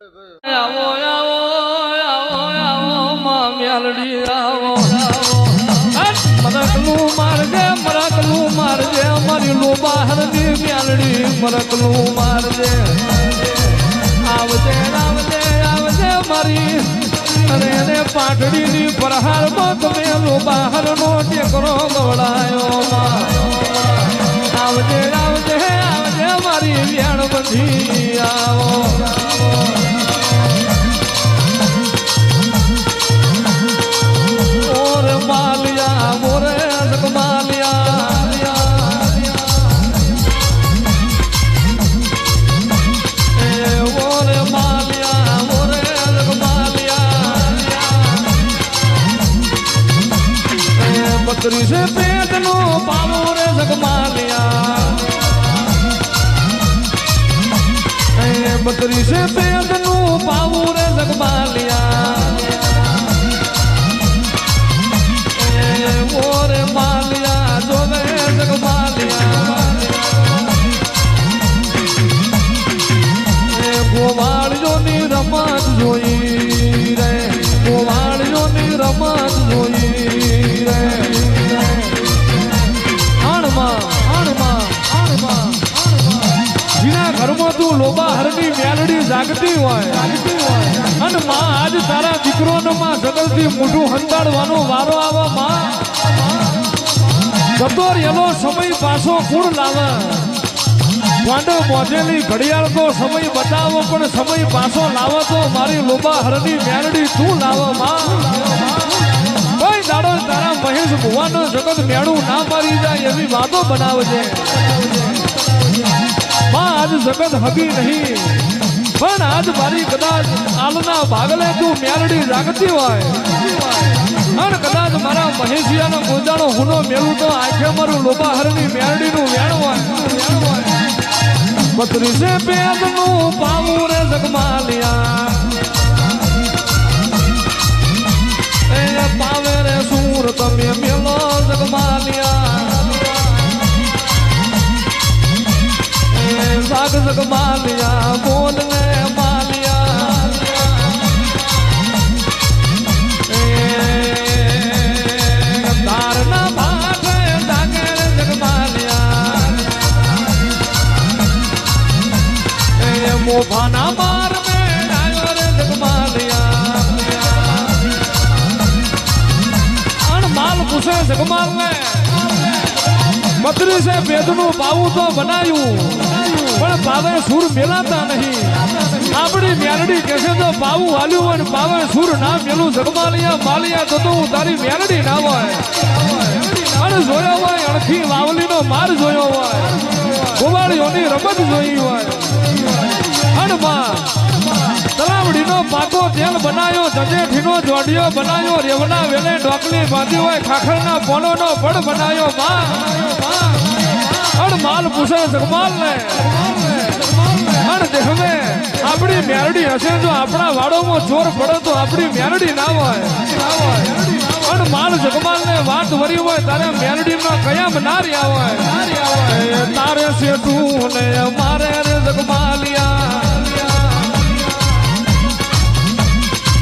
આવો આવો આવો આવો માં મેલડી આવો મરકલું મારજે અમારી લો બહારની મેલડી મરકલું મારજે આવજે આવજે આવજે મારી અને એને પાટડીની પ્રહારમાં તમે લો બહારનો ટેકરો ગવડાયો આવજે આવજે આવજે મારી વેણ બધી આવો बकरी से पेट नो पावो रे जगमालिया बकरी से पेट नो पावो रे जगमालिया वो रे मालिया जो वे जगमालिया गोवाड़ जो नी रमत जोई रे गोवाड़ जो नी रमत जोई रे ઘરમાં તું લોબા હરની મેલડી જાગતી હોય અને માં આજ તારા દીકરોનો માં જગલથી મોઢું હંતાડવાનો વારો આવે માં જતો રહેલો સમય પાછો કુણ લાવે વાંડો મોજેલી ઘડિયાળ તો સમય બતાવો પણ સમય પાછો લાવો તો મારી લોબા હરની મેલડી તું લાવો માં કોઈ દાડો તારા મહેશ ભુવાનો જગત મેળું ના મારી જાય એવી વાતો બનાવજે આજ જગત હકી નહીં પણ આજ મારી કદાચ આલના ભાગલે તું મેલડી જાગતી હોય અને કદાચ મારા મહેશિયાનો ગોજાણો હુનો મેળું તો આંખે મારું લોબા હરની મેલડીનું વેણ હોય બત્રીસે પેદનું પાવું રે જગમાલિયા એ પાવે રે સૂર તમે મેલો જગમાલિયા जाग जग मालिया बोल ने मालिया तारना भाग जागे जग मालिया मोभाना मार में आयो रे जग मालिया अन माल पूछे जग माल में बकरी से बेदनु पाऊ तो बनायू પણ પાવે સુર મેલાતા નહીં આપણી મેલડી કહેશે તો પાવું હાલ્યું હોય ને પાવે સુર ના મેલું જગમાલિયા માલિયા તો હું તારી મેલડી ના હોય અને જોયો હોય અણખી વાવલીનો માર જોયો હોય ગોવાળીઓની રમત જોઈ હોય અને માં તલાવડીનો પાકો તેલ બનાયો જજેઠીનો જોડિયો બનાયો રેવના વેલે ડોકલી બાંધી હોય ખાખરના પોલોનો પડ બનાયો માં અણ માલ પૂછે જગમાલ ને અણ દેહવે આપણી મેરડી હશે જો આપણા વાડોમાં ચોર પડે તો આપણી મેરડી ના હોય અણ માલ જગમાલ ને વાત વરી હોય તારે મેરડીમાં કયામ ના રહ્યા હોય તારે છે તું ને મારે રે જગમાલિયા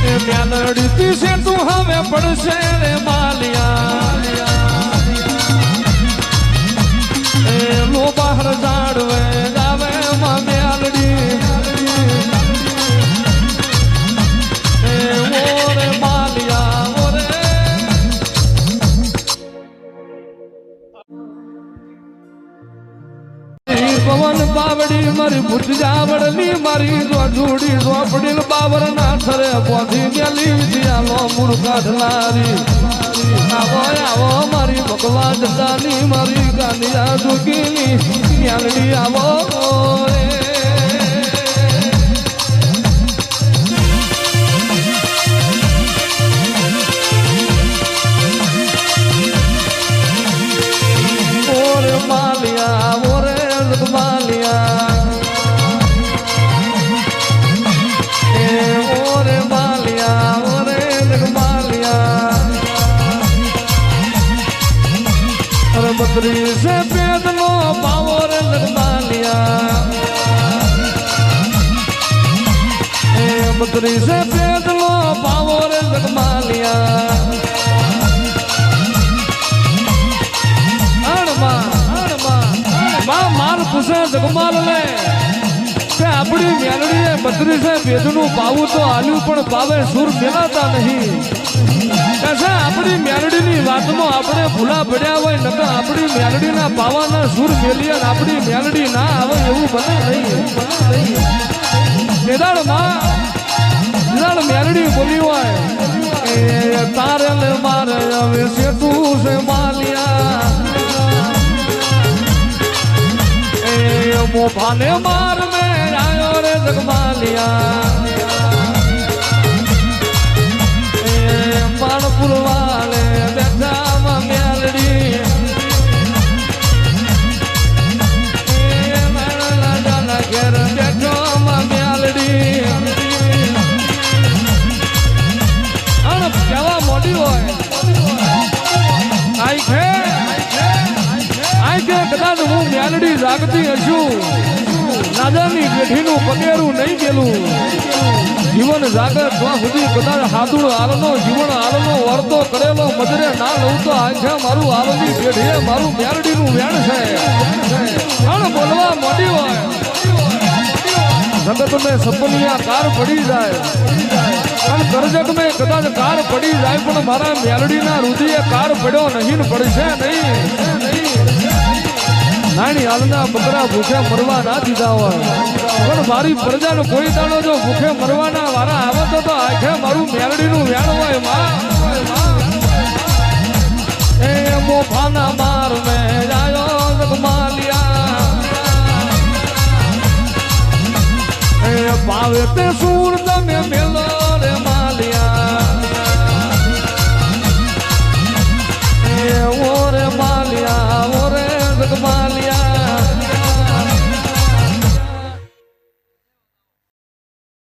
એ મેરડી થી છે તું હવે પડશે રે માલિયા લો બહાર જાડવે જાવે માં મેલડી ઓરે માલિયા ઓરે પવન બાવડી મારી ભૂત જાવડની મારી જોડી ઝોપડી બાવર ના થરે પોધી મેલી દિયાલો મૂળ કાઢનારી આવો આવો મારી ભગવા જતાની મારી ગાંડિયા દુખીની મેલડી આવો ઓરે માલિયા ઓરે માલિયા ઓરે માલિયા ઓરે માલિયા बकरी से पेदलो पावो रे जगमालिया બત્રીસ પેટલો પાવો રે જગમાલિયા માર પૂછે જગમાલ લે કે આપણી મેલડીએ 32 ભેદનું પાવું તો આલ્યું પણ પાવે સુર મેલાતા નહીં કશે આપણી મેલડીની વાતમાં આપણે ભૂલા પડ્યા હોય નકર આપણી મેલડીના પાવાના સુર મેલીએ આપણી મેલડી ના આવે એવું બને નહીં કેદાળ મેલડી બોલી હોય એ તારે ને મારે હવે સેતું છે માલિયા મોભાને માર મેં આયો રે જગમાલિયા માણપુર વાલે બેઠા મેલડી ઘેર બેઠો મેલડી કેવા મોડી હોય આઈ કે કદાચ હું મેલડી જાગતી હશું નાદાની પેઢીનું પગેરું નહીં ગયેલું જીવન જાગર ત્યાં સુધી કદાચ હાથુડ હાલનો જીવન હાલનો વર્તો કરેલો મજરે ના લઉં તો આખે મારું હાલની પેઢીએ મારું મેલડીનું વેણ છે પણ બોલવા મોટી હોય જગત મેં સપનિયા કાર પડી જાય અને કરજક મેં કદાચ કાર પડી જાય પણ મારા મેલડીના રુધિએ કાર પડ્યો નહીં પડશે નહીં નાની હાલના બકરા ભૂખે મરવા ના દીધા હોય પણ મારી પ્રજાનો કોઈ દાડો જો ભૂખે મરવાના વારા આવે તો આખે મારું મેલડીનું વેણ હોય માં એ મોફાના માર મેં આયો જગમાલિયા એ પાવે તે સૂર તમે મેલો